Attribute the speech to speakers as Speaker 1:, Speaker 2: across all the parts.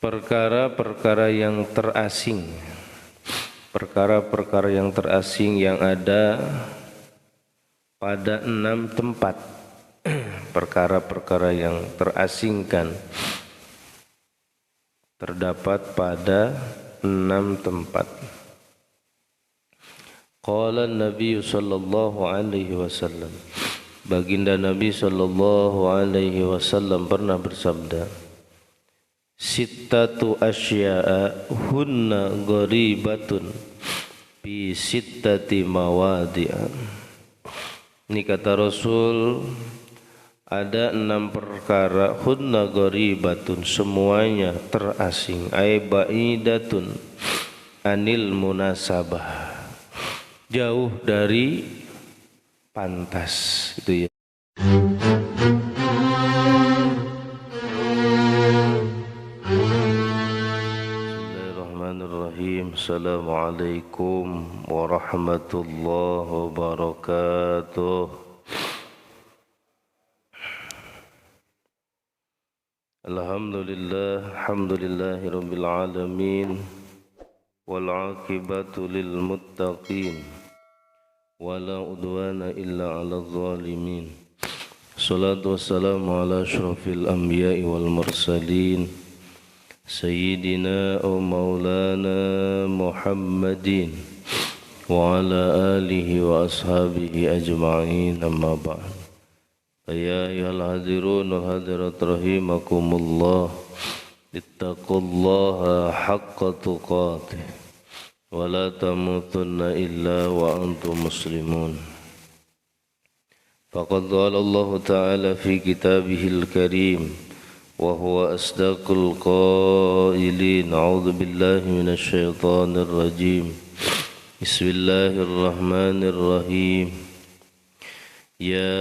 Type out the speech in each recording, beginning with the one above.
Speaker 1: perkara-perkara yang terasing, perkara-perkara yang terasing yang ada pada 6 tempat. Perkara-perkara yang terasingkan terdapat pada 6 tempat. Qala Nabi sallallahu alaihi wasallam, baginda Nabi sallallahu alaihi wasallam pernah bersabda, sittatu asya'a hunna gharibatun fi sittati mawadi'a. Ini kata Rasul, ada 6 perkara hunna gharibatun, semuanya terasing, ay ba'idatun anil munasabah, jauh dari pantas, itu ya. Bismillahirrahmanirrahim. Assalamualaikum warahmatullahi wabarakatuh. Alhamdulillah, alhamdulillahi rabbil alamin, wal aqibatu lil muttaqin, wala udwana illa ala zalimin. Salatu wassalamu ala asyrafil anbiya'i wal mursalin, sayyidina wa maulana Muhammadin wa ala alihi wa ashabihi ajma'in, amma ba'd. Ya ayyuhal hadirun wal hadirat rahimakumullah, ittaqullaha haqqa tuqatih wa la tamutunna illa wa antum muslimun. Faqad qala Allah Ta'ala fi kitabihil karim wa huwa asdaqul qailin, a'udzu billahi minasy syaithanir rajim. Bismillahirrahmanirrahim. Ya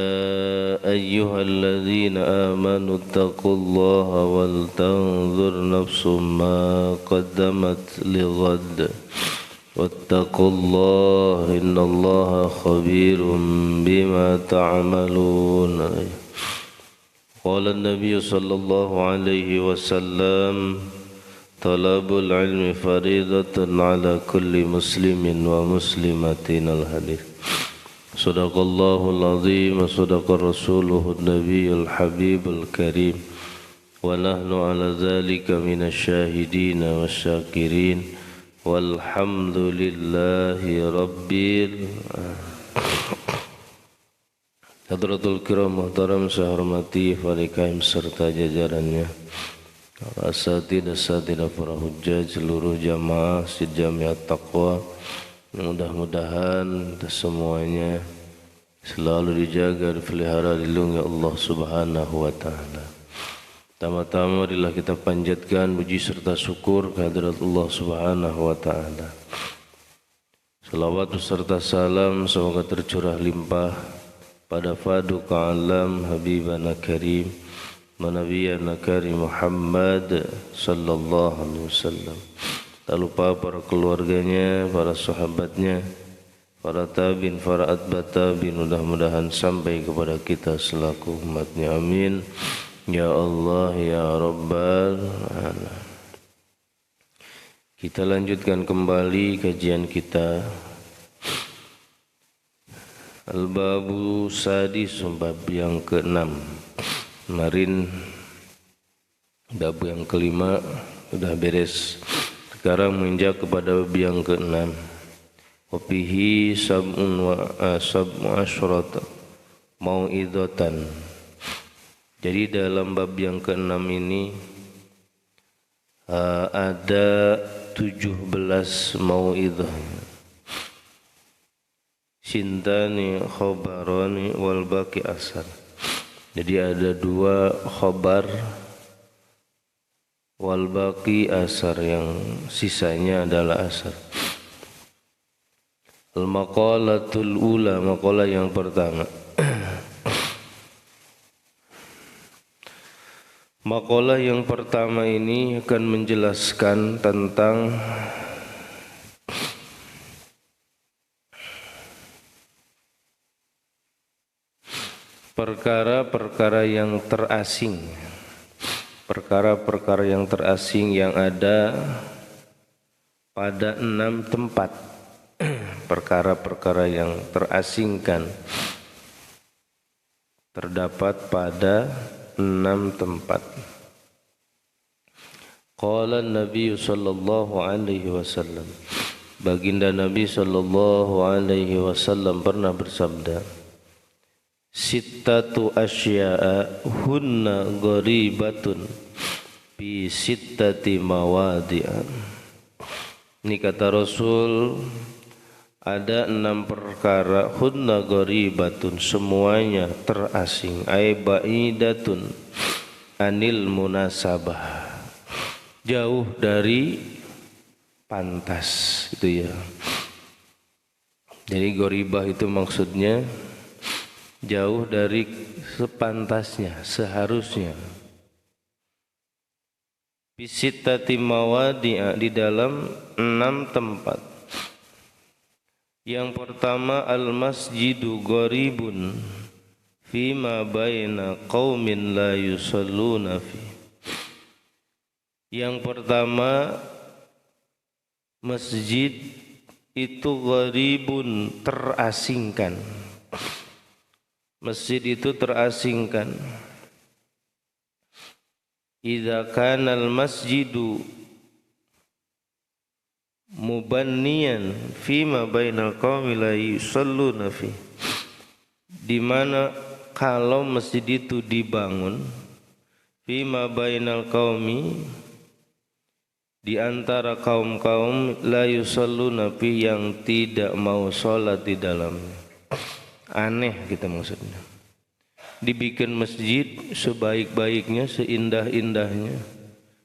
Speaker 1: ayyuhalladzina amanu taqullaha wal tanzur nafsum ma qaddamat lighad wattaqullaha innallaha khabirum bima ta'malun. Qala an-nabiy sallallahu alaihi wasallam, talabul ilmi faridatun ala kulli muslimin wa muslimatin. Al-hadits. Sadaqallahul azim wa sadaqa rasuluhun nabiyyul habibul karim, wa nahnu ala dhalika minasy syahidin wasyakirin, walhamdulillahi rabbil alamin. Hadratul kiram muhtaram, saya hormati Farikaim serta jajarannya, asatidah para hujjah, seluruh jamaah Masjid Jamiat Taqwa. Mudah-mudahan semuanya selalu dijaga, dipelihara, dilindungi Allah Subhanahu wa taala. Tama-tama marilah kita panjatkan puji serta syukur kehadirat Allah Subhanahu wa taala. Salawat serta salam semoga tercurah limpah pada Faduqa alam Habibana Karim Manabiyana Karim Muhammad sallallahu alaihi wasallam. Tak lupa para keluarganya, para sahabatnya, para tabi'in, para atba' tabi'in, mudah-mudahan sampai kepada kita selaku umatnya. Amin. Ya Allah, ya Rabbal alamin. Kita lanjutkan kembali kajian kita. Al-Babu Sadis, bab yang ke-6. Kemarin bab yang ke-5 sudah beres. Sekarang menginjak kepada bab yang ke-6. Wafihi sab'un asyrata mau'idatan. Jadi dalam bab yang ke-6 ini ada 17 mau'idah. Sintani khobarani wal baqi asar. Jadi ada 2 khobar wal baqi asar, yang sisanya adalah asar. Al maqalatul ula, maqalah yang pertama. Maqalah yang pertama ini akan menjelaskan tentang perkara-perkara yang terasing, perkara-perkara yang terasing yang ada pada 6 tempat. Perkara-perkara yang terasingkan terdapat pada 6 tempat. Qala Nabi sallallahu alaihi wasallam, baginda Nabi sallallahu alaihi wasallam pernah bersabda, sittatu asya'a hunna gharibatun fi sittati mawadi'an. Ini kata Rasul, ada 6 perkara, hunna gharibatun, semuanya terasing, ay ba'idatun anil munasabah, jauh dari pantas, itu ya. Jadi gharibah itu maksudnya jauh dari sepantasnya, seharusnya. Bisittati mawadi'a, di dalam 6 tempat. Yang pertama, al-masjidu gharibun fima baina qaumin la yusalluna fi. Yang pertama, masjid itu gharibun, terasingkan. Masjid itu terasingkan. Idza kana al-masjidu mubanniyan fima bainal qaumi la yusalluna fi, di mana kalau masjid itu dibangun fima bainal qaumi, di antara kaum-kaum la yusalluna fi, yang tidak mau salat di dalamnya. Aneh kita maksudnya. Dibikin masjid sebaik-baiknya, seindah-indahnya,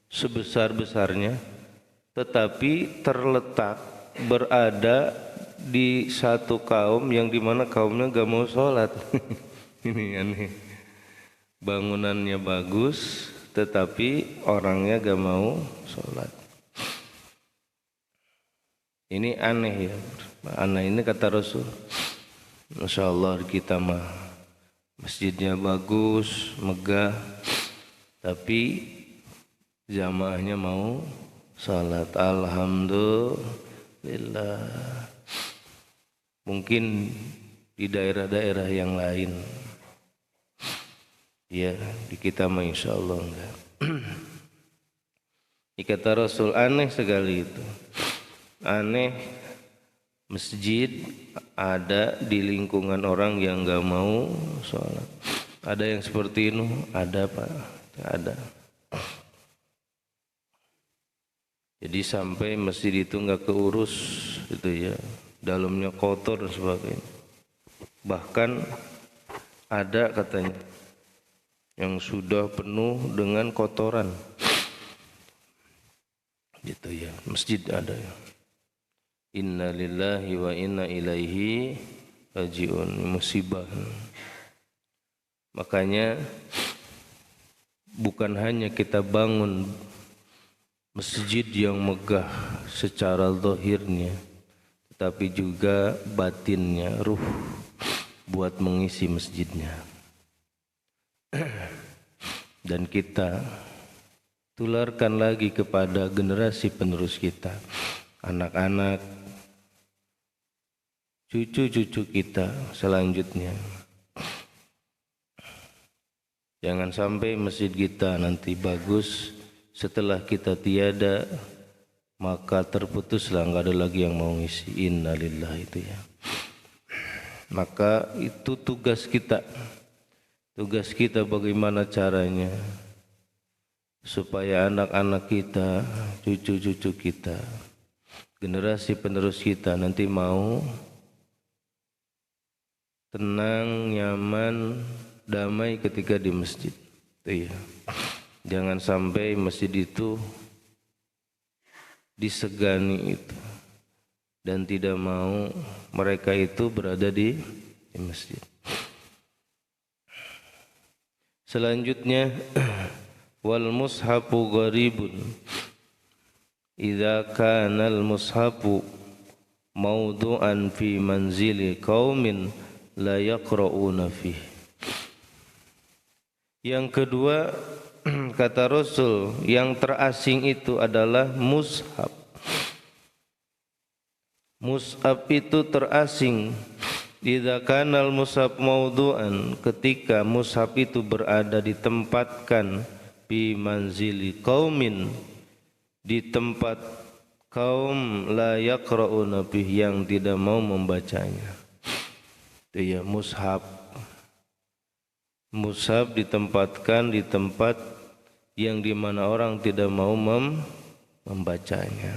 Speaker 1: sebesar-besarnya, tetapi terletak berada di satu kaum yang dimana kaumnya gak mau sholat. Ini aneh. Bangunannya bagus, tetapi orangnya gak mau sholat. Ini aneh ya. Aneh ini kata Rasul. Masya Allah, kita mah masjidnya bagus, megah, tapi jamaahnya mau salat. Alhamdulillah. Mungkin di daerah-daerah yang lain, ya, di kita mah insya Allah enggak. Kata Rasul, aneh sekali itu. Aneh masjid ada di lingkungan orang yang enggak mau sholat. Ada yang seperti itu? Ada Pak, ada. Jadi sampai masjid itu enggak keurus, itu ya, dalamnya kotor dan sebagainya. Bahkan ada katanya yang sudah penuh dengan kotoran, gitu ya. Masjid ada ya. Inna lillahi wa inna ilaihi rajiun. Musibah. Makanya bukan hanya kita bangun masjid yang megah secara zahirnya, tetapi juga batinnya, ruh, buat mengisi masjidnya. Dan kita tularkan lagi kepada generasi penerus kita, anak-anak, cucu-cucu kita selanjutnya. Jangan sampai masjid kita nanti bagus, setelah kita tiada, maka terputuslah, enggak ada lagi yang mau ngisi. Innalillah, itu ya. Maka itu tugas kita. Tugas kita bagaimana caranya supaya anak-anak kita, cucu-cucu kita, generasi penerus kita nanti mau tenang, nyaman, damai ketika di masjid. Iya. Jangan sampai masjid itu disegani itu dan tidak mau mereka itu berada di masjid. Selanjutnya, wal mushafu gharibun idza kana al mushafu mawdu'an fi manzili qaumin la yaqra'una fihi. Yang kedua, kata Rasul, yang terasing itu adalah mushaf. Mushaf itu terasing. Idza kana al-mushaf mawdu'an, ketika mushaf itu berada ditempatkan bi manzili qaumin, di tempat kaum la yaqra'una bih, yang tidak mau membacanya. Itu ya mushaf. Mushaf ditempatkan di tempat yang di mana orang tidak mau membacanya.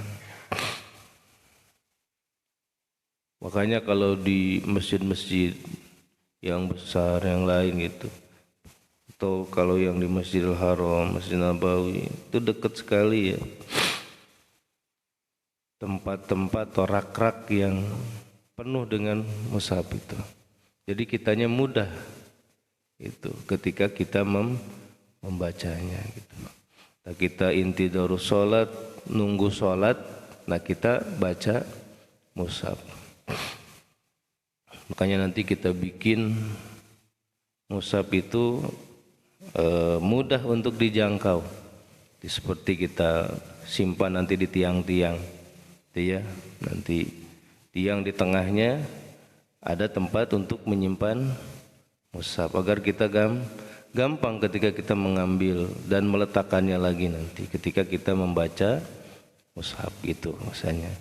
Speaker 1: Makanya kalau di masjid-masjid yang besar yang lain gitu, atau kalau yang di Masjidil Haram, Masjid Nabawi, itu dekat sekali ya. Tempat-tempat atau rak-rak yang penuh dengan mushaf itu. Jadi kitanya mudah itu ketika kita membacanya gitu. Nah, kita intidharus salat, nunggu salat, nah kita baca mushaf. Makanya nanti kita bikin mushaf itu mudah untuk dijangkau. Seperti kita simpan nanti di tiang-tiang, ya. Nanti tiang di tengahnya ada tempat untuk menyimpan mushaf agar kita gampang ketika kita mengambil dan meletakkannya lagi nanti ketika kita membaca mushaf itu maksudnya.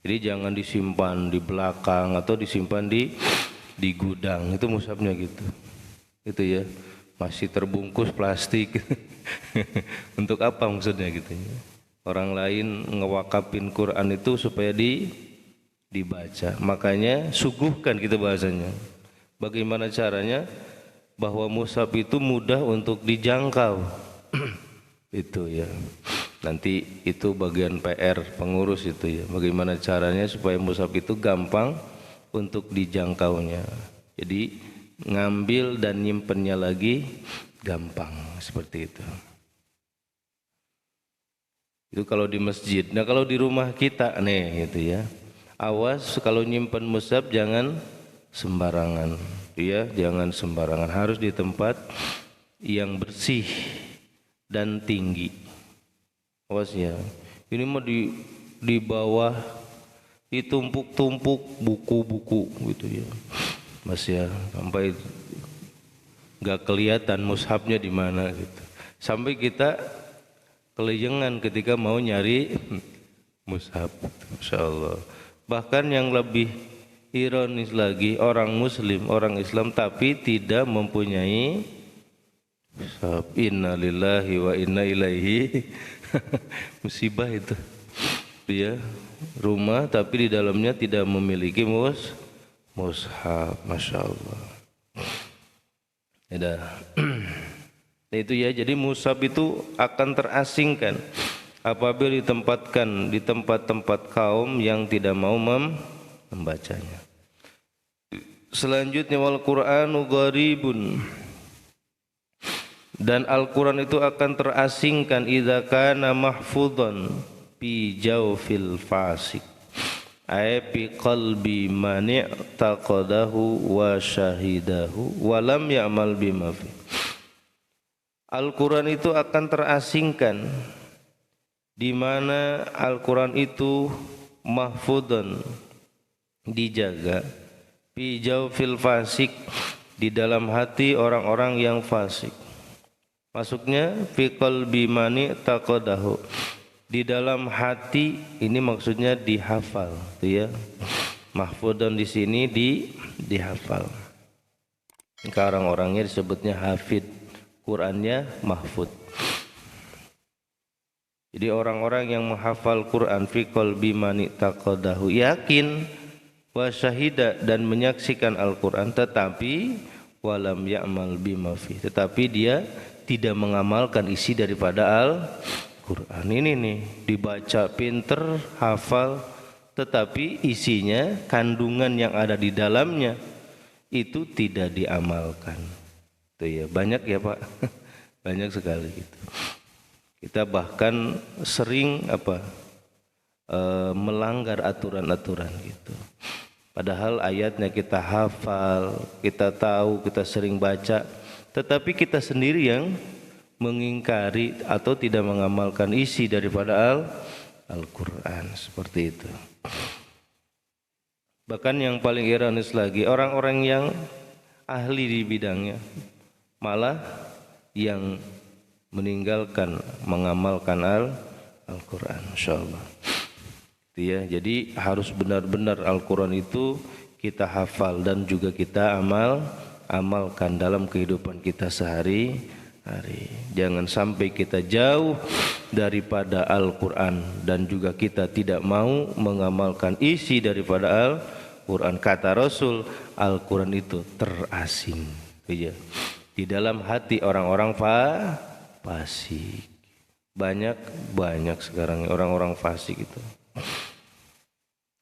Speaker 1: Jadi jangan disimpan di belakang atau disimpan di gudang, itu mushafnya gitu. Itu ya, masih terbungkus plastik. Untuk apa maksudnya gitu ya? Orang lain ngewakafin Quran itu supaya dibaca. Makanya suguhkan kita bahasanya. Bagaimana caranya? Bahwa mushaf itu mudah untuk dijangkau. Itu ya. Nanti itu bagian PR pengurus itu ya. Bagaimana caranya supaya mushaf itu gampang untuk dijangkaunya. Jadi ngambil dan nyimpennya lagi gampang seperti itu. Itu kalau di masjid. Nah kalau di rumah kita nih gitu ya. Awas kalau nyimpen mushaf jangan sembarangan. Ya, jangan sembarangan. Harus di tempat yang bersih dan tinggi. Awas ya. Ini mah di bawah ditumpuk-tumpuk buku-buku gitu ya. Mas ya, sampai enggak kelihatan mushafnya di mana gitu. Sampai kita kelejengan ketika mau nyari mushaf. Masyaallah. Bahkan yang lebih ironis lagi, orang muslim, orang Islam tapi tidak mempunyai mushaf. Inna lillahi wa inna ilaihi. Musibah itu. Dia rumah tapi di dalamnya tidak memiliki mushaf. Masya Allah. Ya. Itu ya, jadi mushaf itu akan terasingkan apabila ditempatkan di tempat-tempat kaum yang tidak mau membacanya. Selanjutnya wal Qur'anu gharibun, dan Al-Quran itu akan terasingkan idza kana mahfudhan fi jawfil fasik ay fi qalbi man i'taqadahu wa syahidahu wa lam ya'mal bima fi. Al-Quran itu akan terasingkan di mana Al-Quran itu mahfudhan, dijaga, fi jawfil fasik, di dalam hati orang-orang yang fasik. Masuknya fi qalbi mani taqadahu, di dalam hati, ini maksudnya dihafal, gitu ya. Mahfudun di sini dihafal. Sekarang orangnya disebutnya hafid, Qurannya mahfud. Jadi orang-orang yang menghafal Quran fi qalbi mani taqadahu, yakin wa syahida, dan menyaksikan Al-Quran, tetapi walam ya'mal bima fi, tetapi dia tidak mengamalkan isi daripada Al-Quran. Ini nih, dibaca pinter, hafal, tetapi isinya, kandungan yang ada di dalamnya itu tidak diamalkan. Itu ya, banyak ya Pak. Banyak sekali gitu. Kita bahkan sering melanggar aturan-aturan gitu. Padahal ayatnya kita hafal, kita tahu, kita sering baca, tetapi kita sendiri yang mengingkari atau tidak mengamalkan isi daripada Al-Quran, seperti itu. Bahkan yang paling ironis lagi, orang-orang yang ahli di bidangnya malah yang meninggalkan mengamalkan Al-Quran. Insyaallah. Ya, jadi harus benar-benar Al-Quran itu kita hafal dan juga kita amalkan dalam kehidupan kita sehari-hari. Jangan sampai kita jauh daripada Al-Quran dan juga kita tidak mau mengamalkan isi daripada Al-Quran. Kata Rasul, Al-Quran itu terasing, ya, di dalam hati orang-orang fasik. Banyak sekarang orang-orang fasik itu.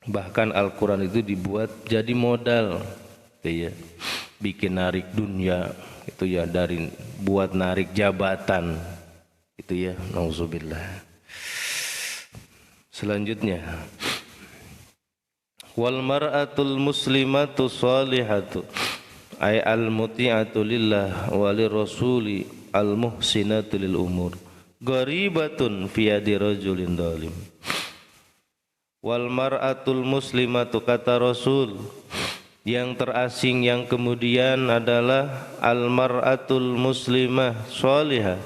Speaker 1: Bahkan Al-Quran itu dibuat jadi modal, ya, bikin narik dunia, itu ya, dari buat narik jabatan, itu ya, nauzubillah. Selanjutnya, wal mar'atul muslimatu salihatu ay al muti'atu lillah wa lirrasuli al muhsinatu lil umur gharibatun fi yadi rajulin dhalim. Wal mar'atul muslimatu, kata Rasul, yang terasing yang kemudian adalah al mar'atul muslimah salihah,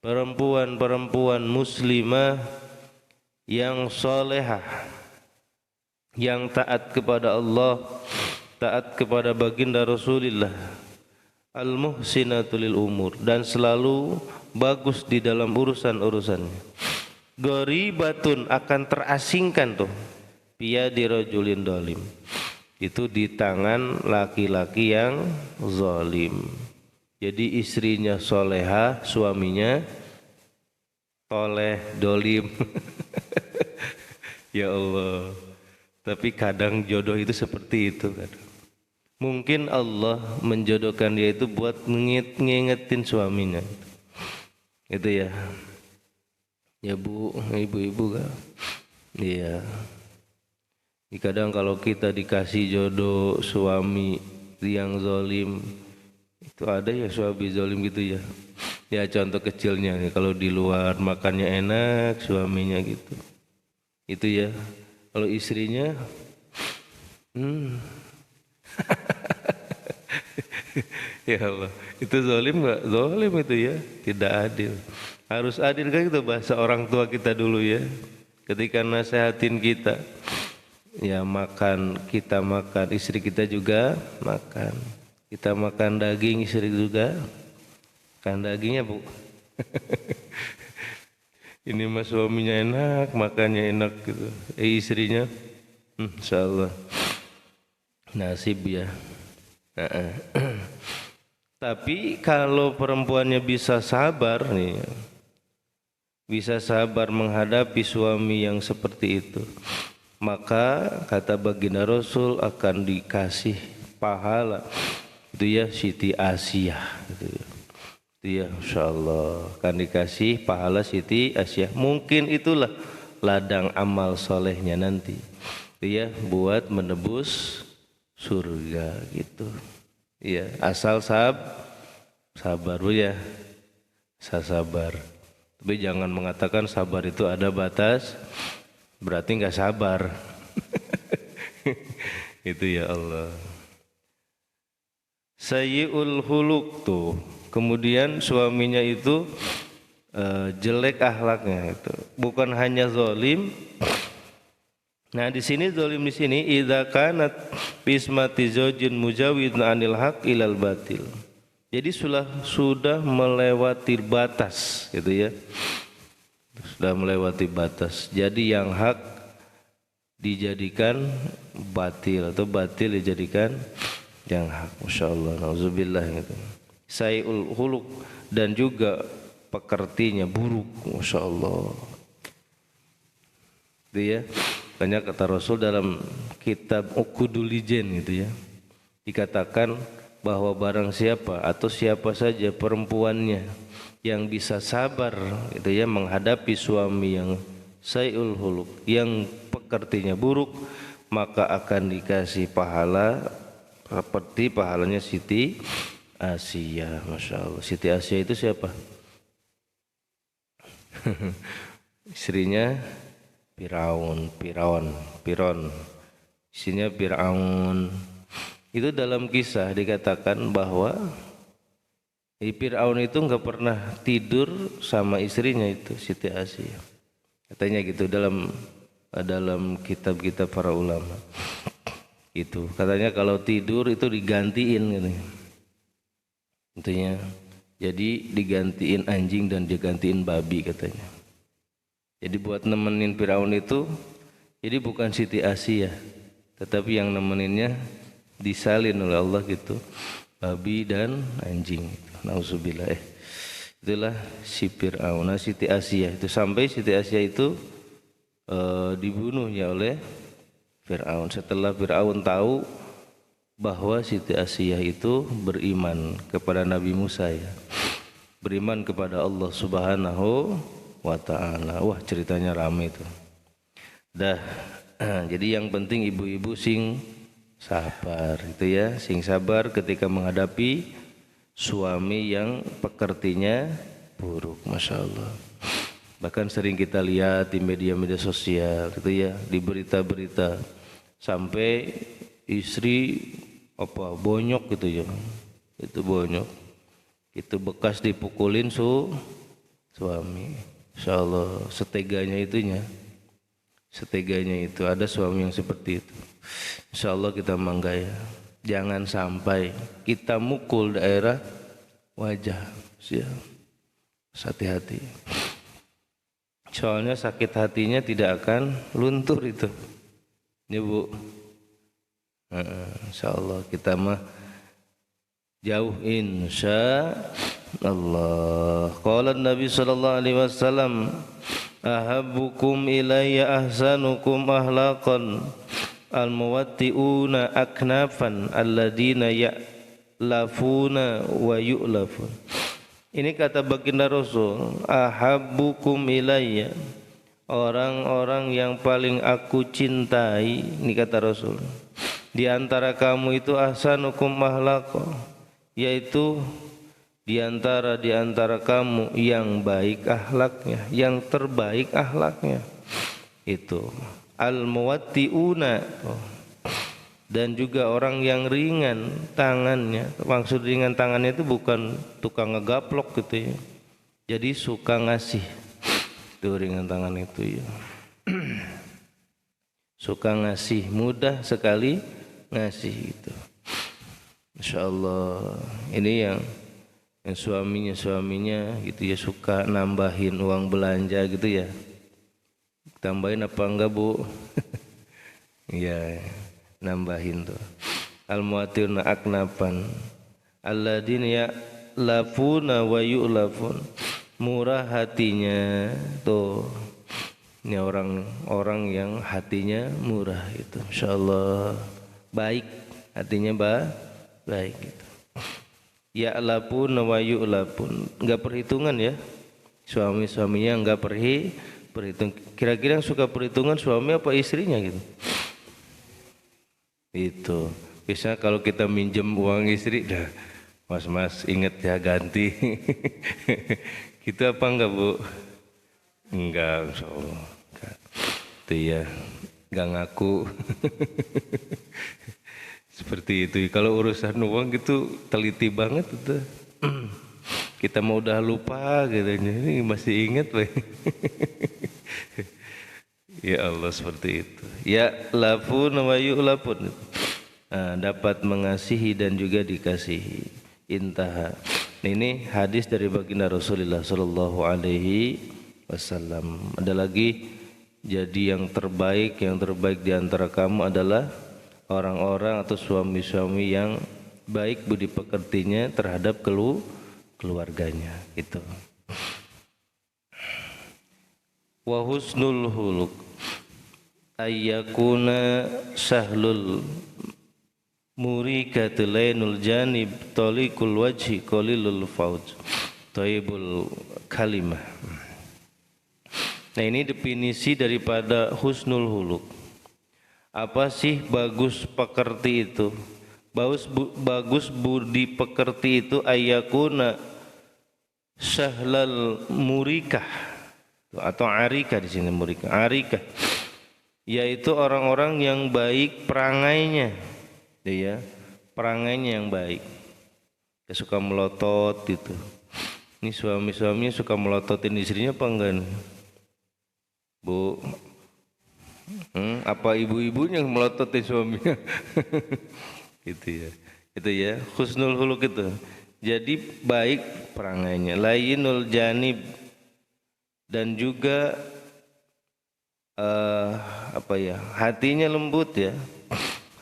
Speaker 1: perempuan-perempuan muslimah yang salehah, yang taat kepada Allah, taat kepada baginda Rasulullah, al muhsinatu lil umur, dan selalu bagus di dalam urusan-urusannya. Gharibatun, akan terasingkan tuh, biyadi rajulin dhalim, itu di tangan laki-laki yang zalim. Jadi istrinya soleha, suaminya toleh, dolim. Ya Allah. Tapi kadang jodoh itu seperti itu kadang. Mungkin Allah menjodohkan dia itu buat ngingetin suaminya. Itu ya. Ya Bu, ibu-ibu kan. Iya. Kadang kalau kita dikasih jodoh suami yang zalim, itu ada ya suami zalim gitu ya. Ya contoh kecilnya nih, kalau di luar makannya enak, suaminya gitu. Itu ya. Kalau istrinya ya Allah, itu zalim enggak? Zalim itu ya, tidak adil. Harus adil kan, itu bahasa orang tua kita dulu ya. Ketika nasihatin kita, ya makan, kita makan, istri kita juga makan. Kita makan daging, istri juga makan dagingnya Bu. Ini mas suaminya enak, makannya enak gitu. Istrinya, insyaallah nasib ya. Tapi kalau perempuannya bisa sabar nih, bisa sabar menghadapi suami yang seperti itu, maka kata baginda Rasul akan dikasih pahala. Itu ya Siti Asiyah gitu ya. Itu ya insyaallah akan dikasih pahala Siti Asiyah. Mungkin itulah ladang amal solehnya nanti. Itu ya buat menebus surga gitu. Iya, asal sabar Bu ya. Sabar. Tapi jangan mengatakan sabar itu ada batas, berarti enggak sabar. Itu ya Allah. Sayyi'ul khuluq tuh. Kemudian suaminya itu jelek akhlaknya itu. Bukan hanya zalim. Nah, di sini zalim di sini idza kanat bismati zaujin mujawidun anil haq ilal batil. Jadi sudah melewati batas gitu ya. Sudah melewati batas. Jadi yang hak dijadikan batil atau batil dijadikan yang hak. Masyaallah, nauzubillah gitu. Sayul khuluq, dan juga pekertinya buruk. Masyaallah. Itu ya. Banyak kata Rasul dalam kitab Uqudul Lijen gitu ya. Dikatakan bahwa barang siapa atau siapa saja perempuannya yang bisa sabar gitu ya menghadapi suami yang sayul huluk, yang pekertinya buruk, maka akan dikasih pahala seperti pahalanya Siti Asiyah. Masya Allah. Siti Asiyah itu siapa? Istrinya Firon. Istrinya Fir'aun. Itu dalam kisah dikatakan bahwa Fir'aun itu enggak pernah tidur sama istrinya itu Siti Asiyah. Katanya gitu dalam kitab-kitab para ulama. Itu katanya kalau tidur itu digantiin katanya. Intinya jadi digantiin anjing dan digantiin babi katanya. Jadi buat nemenin Firaun itu jadi bukan Siti Asiyah, tetapi yang nemeninnya disalin oleh Allah gitu, babi dan anjing. Nauzubillah. Itulah si Firaun, Siti Asiyah itu sampai Siti Asiyah itu dibunuhnya oleh Fir'aun setelah Fir'aun tahu bahwa Siti Asiyah itu beriman kepada Nabi Musa ya. Beriman kepada Allah Subhanahu wa taala. Wah, ceritanya ramai itu. Jadi yang penting ibu-ibu sing sabar itu ya, sing sabar ketika menghadapi suami yang pekertinya buruk, Masya Allah. Bahkan sering kita lihat di media-media sosial gitu ya, di berita-berita sampai istri bonyok gitu ya. Itu bonyok. Itu bekas dipukulin suami. Insyaallah seteganya itunya. Seteganya itu ada suami yang seperti itu. Insyaallah kita manggaya. Jangan sampai kita mukul daerah wajah. Hati-hati. Soalnya sakit hatinya tidak akan luntur itu. Ya Bu. Insyaallah kita mah jauh insyaallah. Qala Nabi sallallahu alaihi wasallam, ahabbukum ilayya ahsanukum ahlaqan al-muwatti'una aknafan alladina ya'lafuna wa yu'lafun. Ini kata baginda Rasul, ahabbukum ilayya, orang-orang yang paling aku cintai, ini kata Rasul, di antara kamu itu ahsanukum akhlaqa, yaitu di antara kamu yang baik akhlaknya, yang terbaik akhlaknya. Itu al-muwatti'una, dan juga orang yang ringan tangannya. Maksud ringan tangannya itu bukan tukang ngegaplok gitu ya. Jadi suka ngasih. Itu ringan tangan itu ya. Suka ngasih, mudah sekali ngasih gitu. Masya Allah. Ini yang suaminya gitu ya, suka nambahin uang belanja gitu ya. Tambahin apa enggak Bu? Iya. Nambahin tuh. Al-muwatirna aknafan alladzina ya'lafuna wa yu'lafun. Murah hatinya tuh. Ini orang-orang yang hatinya murah itu. Insyaallah baik hatinya baik gitu. Ya'lafuna wa yu'lafun. Enggak perhitungan ya. Suami-suaminya enggak perhitung. Kira-kira yang suka perhitungan suami apa istrinya gitu. Itu biasanya kalau kita minjem uang istri, dah mas inget ya ganti. Gitu apa enggak Bu? Enggak, insyaallah. Itu ya, enggak ngaku. Seperti itu. Kalau urusan uang gitu teliti banget itu. Kita mau udah lupa gitu, ini masih inget we. Ya Allah seperti itu. Ya lafun wa yu'lafun. Dapat mengasihi dan juga dikasihi. Intaha. Ini hadis dari baginda Rasulullah sallallahu alaihi wasallam. Ada lagi, jadi yang terbaik di antara kamu adalah orang-orang atau suami-suami yang baik budi pekertinya terhadap keluarganya. Itu. Wa husnul huluk ayyakuna sahlul murikatul lainul janib talikul wajhi qalilul fauj thayyibul kalimah. Nah ini definisi daripada husnul huluk. Apa sih bagus pekerti itu? Bagus budi pekerti itu ayyakuna sahlal murikah, atau arika di sini murika. Arika yaitu orang-orang yang baik perangainya, ya, perangainya yang baik. Ya, suka melotot gitu. Ini suami-suaminya suka melototin istrinya apa enggak nih? Bu, apa ibu-ibunya yang melototin suaminya? Gitu ya. Itu ya, husnul huluk itu. Jadi baik perangainya. Layyinul janib, dan juga apa ya, hatinya lembut ya,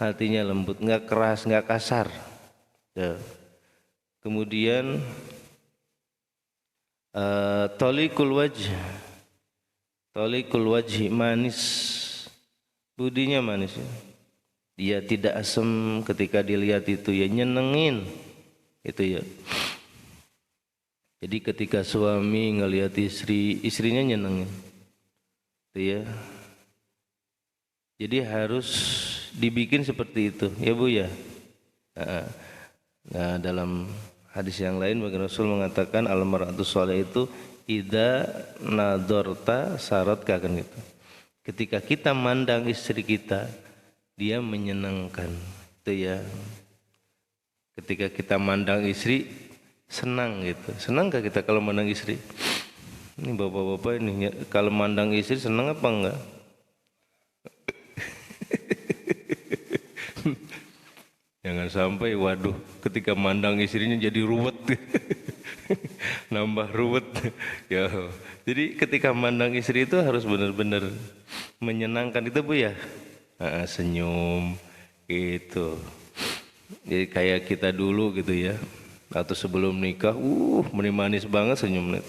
Speaker 1: hatinya lembut, nggak keras, nggak kasar ya. Kemudian tolikul wajh, manis, budinya manis ya. Dia tidak asem ketika dilihat itu ya, nyenengin itu ya. Jadi ketika suami ngelihat istrinya nyenengin itu ya. Jadi harus dibikin seperti itu ya Bu ya. Nah, dalam hadis yang lain Rasul mengatakan al-mar'atu shalih itu idza nadorta saratka, kan gitu. Ketika kita mandang istri kita, dia menyenangkan itu ya. Ketika kita mandang istri senang gitu. Senang gak kita kalau mandang istri? Ini bapak-bapak ini kalau mandang istri senang apa enggak? Jangan sampai waduh ketika mandang istrinya jadi ruwet. Nambah ruwet. Ya. Jadi ketika mandang istri itu harus benar-benar menyenangkan itu Bu ya. Senyum gitu. Jadi kayak kita dulu gitu ya. Atau sebelum nikah, manis banget senyumnya.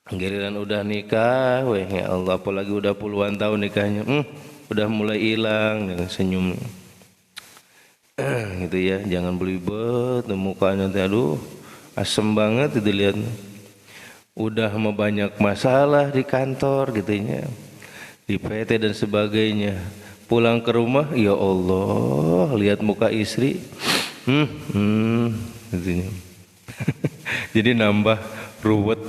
Speaker 1: Giliran udah nikah, ya Allah, apalagi udah puluhan tahun nikahnya, udah mulai hilang senyum. Gitu ya, jangan belibet, mukanya aduh asem banget itu lihat. Udah mau banyak masalah di kantor gitunya, di PT dan sebagainya. Pulang ke rumah, ya Allah, lihat muka istri, gitunya. Jadi nambah ruwet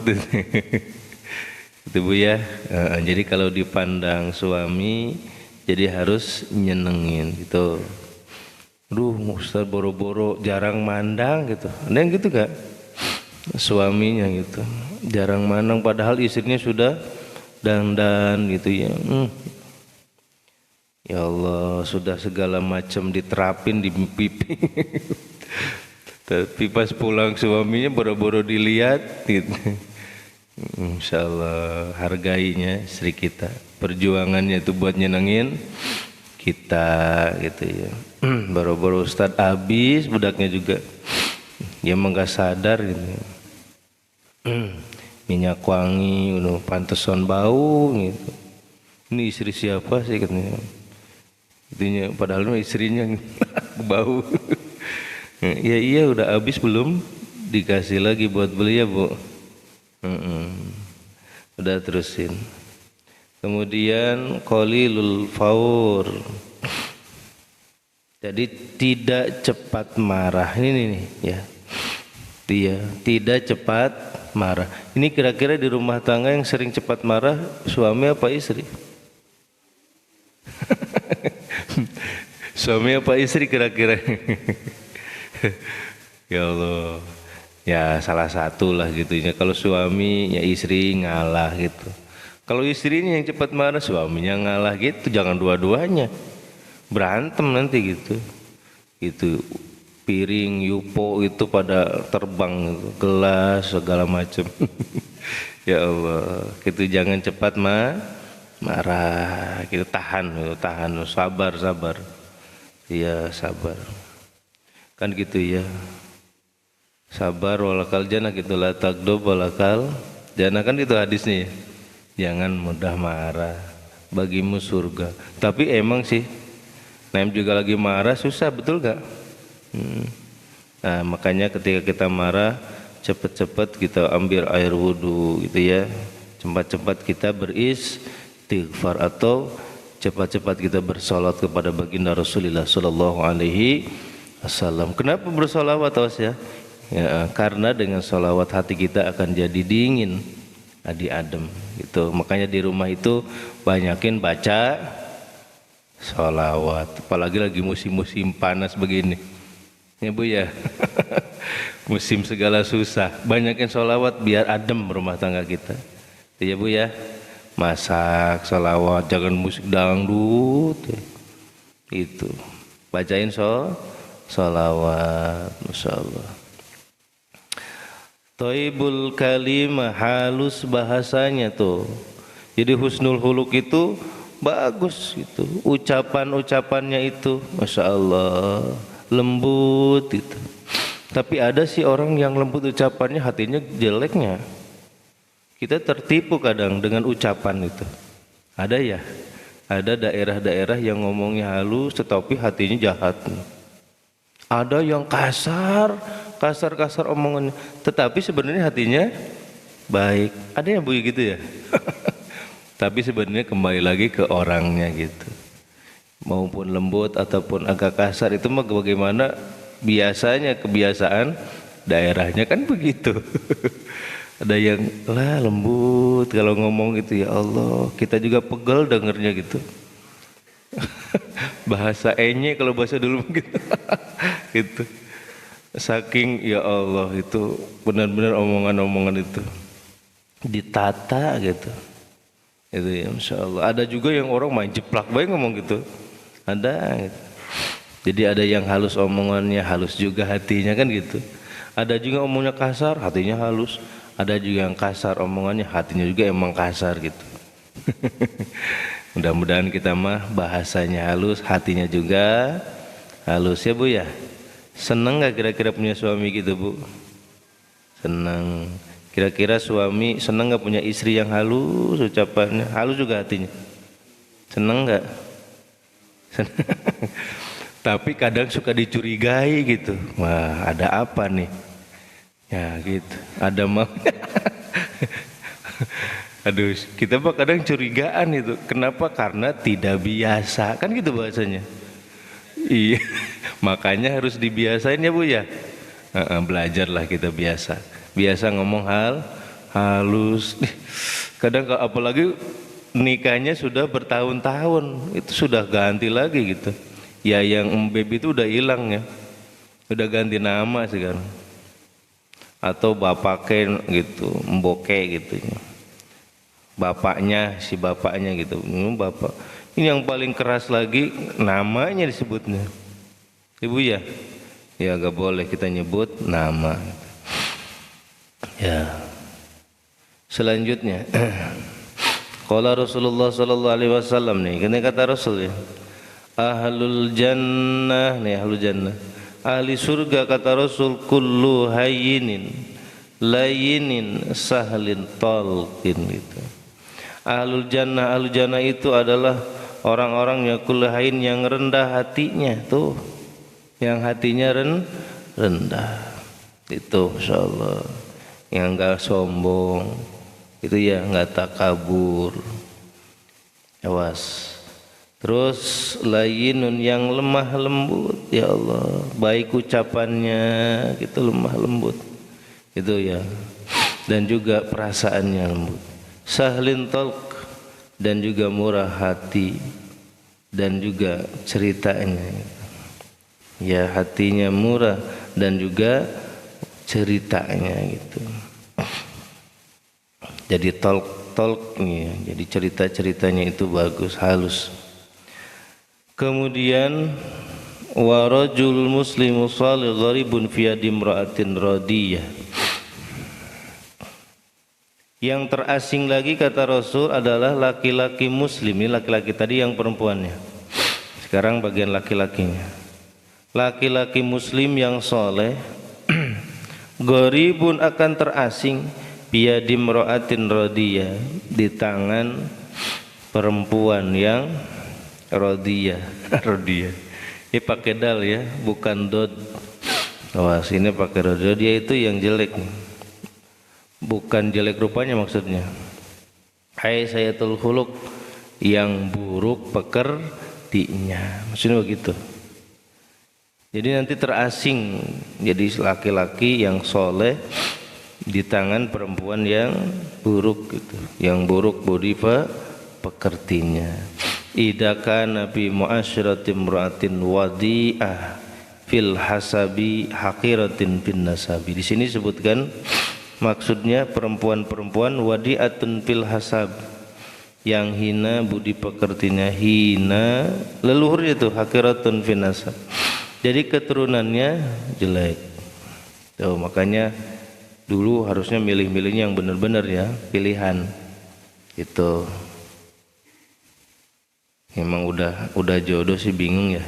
Speaker 1: itu Bu ya. Jadi kalau dipandang suami jadi harus nyenengin gitu. Duh Ustaz boro-boro jarang mandang gitu. Ada yang gitu gak? Suaminya gitu jarang mandang padahal istrinya sudah dandan gitu ya. Ya Allah, sudah segala macam diterapin di pipi. Tapi pas pulang suaminya boro-boro dilihat gitu. Insya Allah hargainya istri kita. Perjuangannya itu buat nyenengin kita gitu ya. Boro-boro Ustaz habis budaknya juga. Dia emang gak sadar gitu. Minyak wangi, pantesan bau gitu. Ini istri siapa sih katanya. Itunya, padahal istrinya bau. Ya iya udah habis belum dikasih lagi buat beli ya Bu. Udah terusin. Kemudian qalilul faur. Jadi tidak cepat marah. Ini nih ya. Dia tidak cepat marah. Ini kira-kira di rumah tangga yang sering cepat marah suami apa istri? Suami apa istri kira-kira? Ya Allah, ya salah satu lah gitu ya. Kalau suami ya istri ngalah gitu. Kalau istrinya yang cepat marah suaminya ngalah gitu, jangan dua-duanya berantem nanti gitu. Itu piring, yupo itu pada terbang gitu. Gelas segala macam. Ya Allah, gitu jangan cepat marah, gitu tahan, sabar. Iya sabar. Kan gitu ya. Sabar walakal jannah gitu, la tagdob walakal jannah, kan itu hadisnya ya. Jangan mudah marah, bagimu surga. Tapi emang sih Naim juga lagi marah susah, betul gak? Nah makanya ketika kita marah cepat-cepat kita ambil air wudhu gitu ya. Cepat-cepat kita beristighfar atau cepat-cepat kita bersolat kepada baginda Rasulullah Sallallahu Alaihi Wasallam. Kenapa bersolawat ya? Ya, karena dengan solawat hati kita akan jadi dingin, Adi adem gitu. Makanya di rumah itu banyakin baca sholawat, apalagi lagi musim-musim panas begini ya Bu ya. Musim segala susah, banyakin sholawat biar adem rumah tangga kita ya Bu ya. Masak sholawat, jangan musik dangdut ya. Itu bacain sholawat, Masya Allah. Thaibul kalimah, halus bahasanya tuh. Jadi husnul huluk itu bagus gitu. Ucapan-ucapannya itu Masya Allah lembut itu. Tapi ada sih orang yang lembut ucapannya hatinya jeleknya. Kita tertipu kadang dengan ucapan itu. Ada ya? Ada daerah-daerah yang ngomongnya halus tetapi hatinya jahat. Ada yang kasar omongannya, tetapi sebenarnya hatinya baik. Ada yang begitu ya. Tapi sebenarnya kembali lagi ke orangnya gitu. Maupun lembut ataupun agak kasar itu mah bagaimana biasanya kebiasaan daerahnya kan begitu. Ada yang lah lembut kalau ngomong gitu, ya Allah, kita juga pegel dengernya gitu. Bahasa enye kalau bahasa dulu gitu. Gitu. Saking ya Allah itu benar-benar omongan-omongan itu ditata gitu. Itu ya Masya Allah. Ada juga yang orang main jeplak baik ngomong gitu. Ada gitu. Jadi ada yang halus omongannya, halus juga hatinya kan gitu. Ada juga omongnya kasar, hatinya halus. Ada juga yang kasar omongannya, hatinya juga emang kasar gitu. Mudah-mudahan kita mah bahasanya halus, hatinya juga halus ya Bu ya. Senang gak kira-kira punya suami gitu Bu? Senang. Kira-kira suami senang gak punya istri yang halus ucapannya, halus juga hatinya? Senang gak? Tapi kadang suka dicurigai gitu. Wah, ada apa nih? Ya gitu. Ada mah. Aduh, kita mah kadang curigaan itu. Kenapa? Karena tidak biasa. Kan gitu bahasanya. Iya. Makanya harus dibiasain ya Bu ya. Belajarlah kita biasa. Biasa ngomong halus. Kadang apalagi nikahnya sudah bertahun-tahun, itu sudah ganti lagi gitu. Ya yang baby itu udah hilang ya. Udah ganti nama sekarang. Atau bapaknya gitu, mboke gitu. Bapaknya, si bapaknya gitu. Bapak. Ini yang paling keras lagi namanya disebutnya. Ibu ya? Ya gak boleh kita nyebut nama. Ya. Selanjutnya qala Rasulullah sallallahu alaihi wasallam nih, kena kata Rasul ya. Ahlul jannah nih, ahlul jannah. Ahli surga kata Rasul kullu hayyinin layinin sahlin talqin gitu. Ahlul jannah itu adalah orang-orang yang kullu hayyin yang rendah hatinya tuh. Yang hatinya rendah. Itu insyaallah. Yang enggak sombong. Itu ya enggak takabur. Awas. Terus layinun yang lemah lembut, ya Allah, baik ucapannya gitu, lemah lembut itu ya, dan juga perasaannya lembut. Sahlin talq, dan juga murah hati, dan juga ceritanya ya, hatinya murah dan juga ceritanya gitu. Jadi talq nih, jadi cerita-ceritanya itu bagus, halus. Kemudian warajul muslimu salih gharibun fi yadi imra'atin radiyah. Yang terasing lagi kata Rasul adalah laki-laki muslim. Ini laki-laki tadi yang perempuannya. Sekarang bagian laki-lakinya. Laki-laki muslim yang soleh gharibun akan terasing fi yadi imra'atin radiyah, di tangan perempuan yang Rodiyah. Ini pakai dal ya, bukan dod. Wah, sini pakai rodiyah. Dia itu yang jelek, bukan jelek rupanya maksudnya. Hai sayatul khuluq, yang buruk pekertinya, maksudnya begitu. Jadi nanti terasing jadi laki-laki yang soleh di tangan perempuan yang buruk gitu, yang buruk budi pekertinya. Idza kana bi mu'asyirati imra'atin wadi'ah fil hasabi haqiratin bin nasabi. Di sini sebutkan maksudnya perempuan-perempuan wadi'atun fil hasab, yang hina budi pekertinya, hina leluhurnya itu haqiratun fin nasab. Jadi keturunannya jelek. Tuh, makanya dulu harusnya milih-milihnya yang benar-benar ya, pilihan. Itu. Memang udah jodoh sih bingung ya.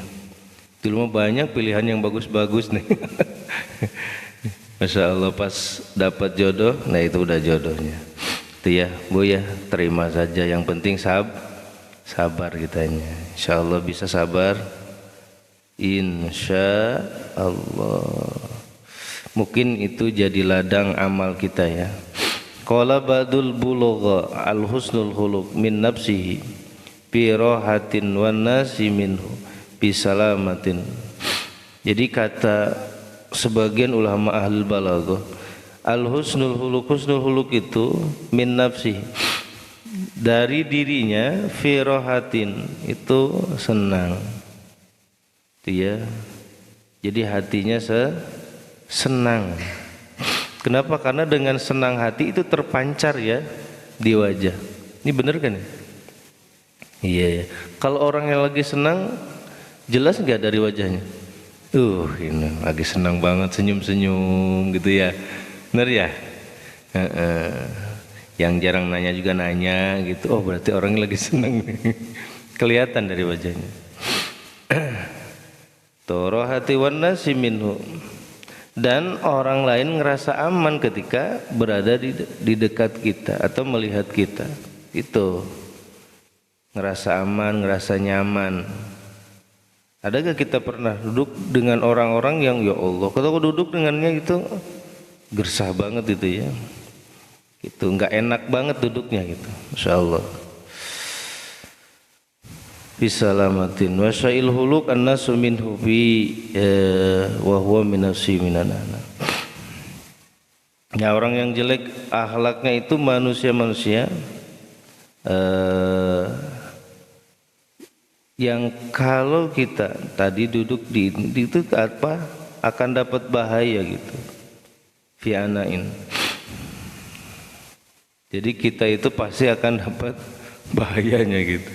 Speaker 1: Dulu mah banyak pilihan yang bagus-bagus nih. Masya Allah pas dapat jodoh, nah itu udah jodohnya. Itu ya, Bu ya, terima saja. Yang penting sabar kitanya. Insya Allah bisa sabar. Insya Allah. Mungkin itu jadi ladang amal kita ya. Qala badul bulugha al husnul khuluq min nafsihi bi rahatin wan nasi minhu bi salamatin. Jadi kata sebagian ulama ahli balaghah, al husnul khuluq itu min nafsihi, dari dirinya, fi rahatin itu senang. Dia jadi hatinya senang. Kenapa? Karena dengan senang hati itu terpancar ya di wajah. Ini benar kan ya? Iya ya. Kalau orang yang lagi senang, jelas nggak dari wajahnya? Ini lagi senang banget, senyum-senyum gitu ya. Benar ya? Yang jarang nanya juga nanya gitu. Oh berarti orangnya lagi senang. Kelihatan dari wajahnya. Rohati wan nasi minhu. Dan orang lain ngerasa aman ketika berada di dekat kita atau melihat kita. Itu ngerasa aman, ngerasa nyaman. Adakah kita pernah duduk dengan orang-orang yang ya Allah, kalau duduk dengannya itu gersah banget itu ya, itu nggak enak banget duduknya gitu, Masya Allah. Bisalamatin wa sya'il huluk annasu minhu fi wa huwa minasi minanana. Ya, orang yang jelek akhlaknya itu manusia-manusia yang kalau kita tadi duduk di itu apa akan dapat bahaya gitu. Fi anain. Jadi kita itu pasti akan dapat bahayanya gitu.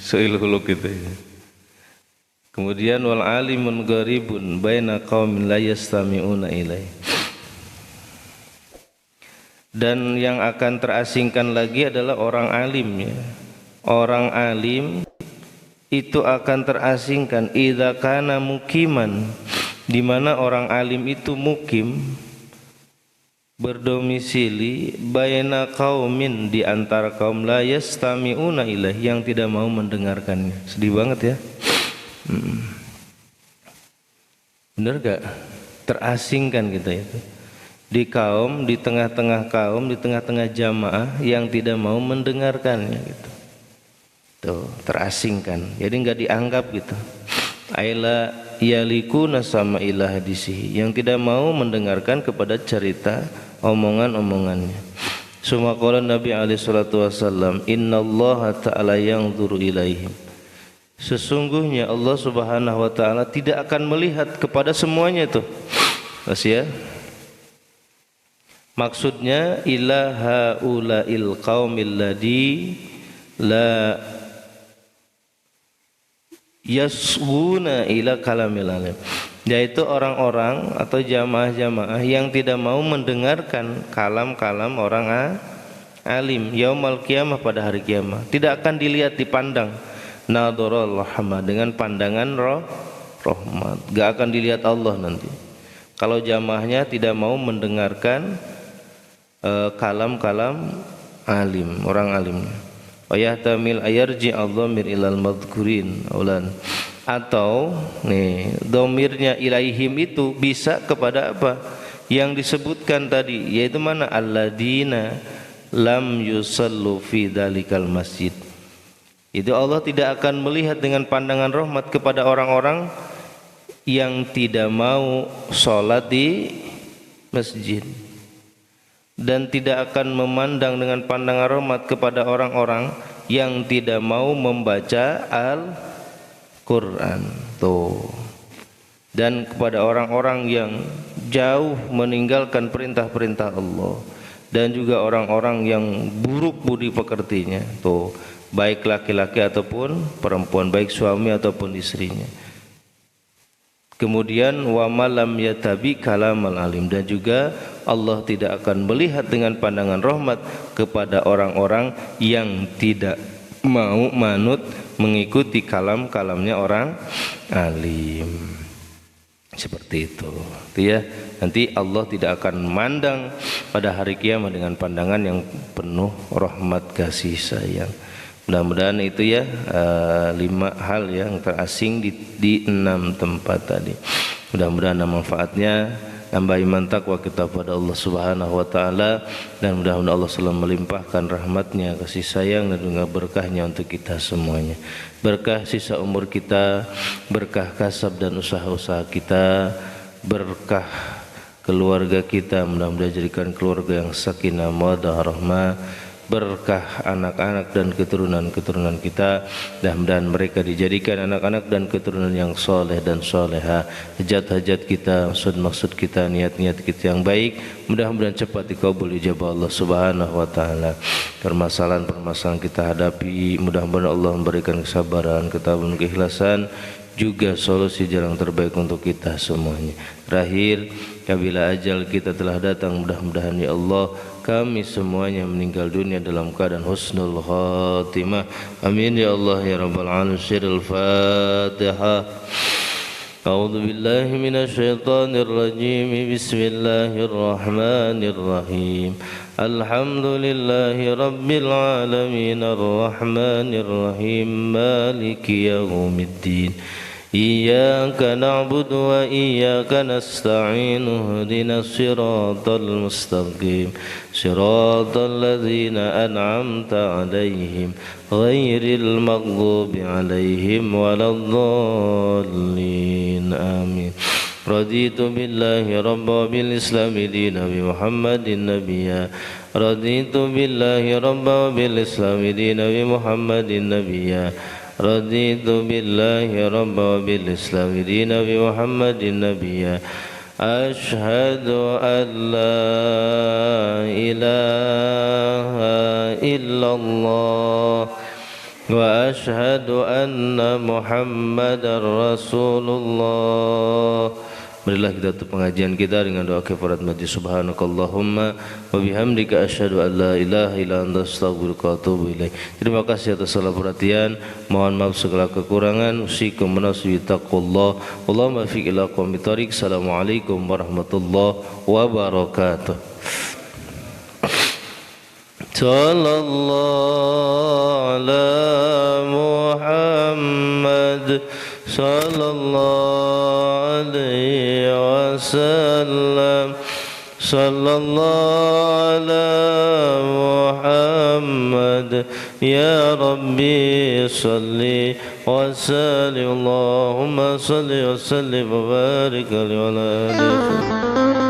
Speaker 1: Su'il huluk gitu ya. Kemudian wal alimun gharibun baina qaumin la yastami'una ilaih. Dan yang akan terasingkan lagi adalah orang alim ya. Orang alim itu akan terasingkan idza kana mukiman, di mana orang alim itu mukim, berdomisili baina qaumin, di antara kaum la yastami'una ilaih, yang tidak mau mendengarkannya. Sedih banget ya. Benar gak? Terasingkan kita itu di kaum, di tengah-tengah kaum, di tengah-tengah jamaah yang tidak mau mendengarkannya gitu. Tuh, terasingkan. Jadi enggak dianggap gitu. Aila yalikuna sama ilah hadisihi, yang tidak mau mendengarkan kepada cerita omongan-omongannya. Suma qala Nabi alaihi salatu wasallam, innallaha ta'ala yanzuru ilaihim. Sesungguhnya Allah Subhanahu wa taala tidak akan melihat kepada semuanya itu. Mas ya. Maksudnya ilaha ulail qaumil ladzi la yasghuna ila kalamil alim, yaitu orang-orang atau jamaah-jamaah yang tidak mau mendengarkan kalam-kalam orang alim yaumal qiyamah, pada hari kiamat. Tidak akan dilihat, dipandang nadharul rahmah, dengan pandangan rahmat. Gak akan dilihat Allah nanti kalau jamaahnya tidak mau mendengarkan kalam-kalam alim, orang alimnya. Wa yahtamil ayarji adh-dhamir ilal madhkurin aulan, atau nih dhamirnya ilaihim itu bisa kepada apa yang disebutkan tadi, yaitu mana alladzina lam yusallu fi dzalikal masjid. Itu Allah tidak akan melihat dengan pandangan rahmat kepada orang-orang yang tidak mau sholat di masjid. dan tidak akan memandang dengan pandangan rahmat kepada orang-orang yang tidak mau membaca Al-Quran. Tuh. Dan kepada orang-orang yang jauh meninggalkan perintah-perintah Allah, dan juga orang-orang yang buruk budi pekertinya. Tuh, baik laki-laki ataupun perempuan, baik suami ataupun istrinya. Kemudian wa malam yatabi kalamal alim, dan juga Allah tidak akan melihat dengan pandangan rahmat kepada orang-orang yang tidak mau manut mengikuti kalamnya orang alim. Seperti itu ya. Nanti Allah tidak akan memandang pada hari kiamat dengan pandangan yang penuh rahmat kasih sayang. Mudah-mudahan itu ya 5 hal yang terasing di 6 tempat tadi. Mudah-mudahan manfaatnya nambah iman takwa kita pada Allah Subhanahu wa taala, dan mudah-mudahan Allah selalu melimpahkan rahmatnya, kasih sayang dan juga berkahnya untuk kita semuanya. Berkah sisa umur kita, berkah kasab dan usaha-usaha kita, berkah keluarga kita, mudah-mudahan jadikan keluarga yang sakinah mawaddah rahmah, berkah anak-anak dan keturunan-keturunan kita, dan mereka dijadikan anak-anak dan keturunan yang soleh dan soleha. Hajat-hajat kita, maksud-maksud kita, niat-niat kita yang baik, mudah-mudahan cepat dikabul ijabah Allah Subhanahu wa taala. Permasalahan-permasalahan kita hadapi, mudah-mudahan Allah memberikan kesabaran, ketabahan, keikhlasan, juga solusi jalan terbaik untuk kita semuanya. Terakhir, apabila ajal kita telah datang, mudah-mudahan ya Allah kami semuanya meninggal dunia dalam keadaan husnul khatimah. Amin ya Allah ya rabbal alamin. Al-Fatihah. A'udzu billahi minasy syaithanir rajim. Bismillahirrahmanirrahim. Alhamdulillahi rabbil alamin arrahmanir rahim maliki yaumiddin. Iyyaka na'budu wa iyyaka nasta'in ihdinas siratal mustaqim siratal ladzina an'amta 'alaihim ghairil maghdubi 'alaihim waladdallin. Amin. Raditu billahi rabba bil islami dina bi Muhammadin nabiyya. Raditu billahi rabba bil islami dina bi Muhammadin nabiyya. Raditu billahi rabba bil islami dina bi Muhammadin nabiyya. Ashhadu an la ilaha illallah wa ashhadu anna Muhammadar Rasulullah. Marilah kita tutup pengajian kita dengan doa kafarat majlis. Subhanakallahumma wa bihamdika asyhadu an la ilaha illa anta astaghfiruka wa atubu ilaik. Terima kasih atas segala perhatian. Mohon maaf segala kekurangan. Usikum menasbi taqullah. Allahumma fiq ila qawmi tariq. Assalamualaikum warahmatullahi wabarakatuh. Sallallahu ala Muhammad sallallahu alaihi wasallam. Sallallahu ala Muhammad. Ya Rabbi salli wa sallim. Allahumma salli wa sallim wa barik alaihi wa ala alihi.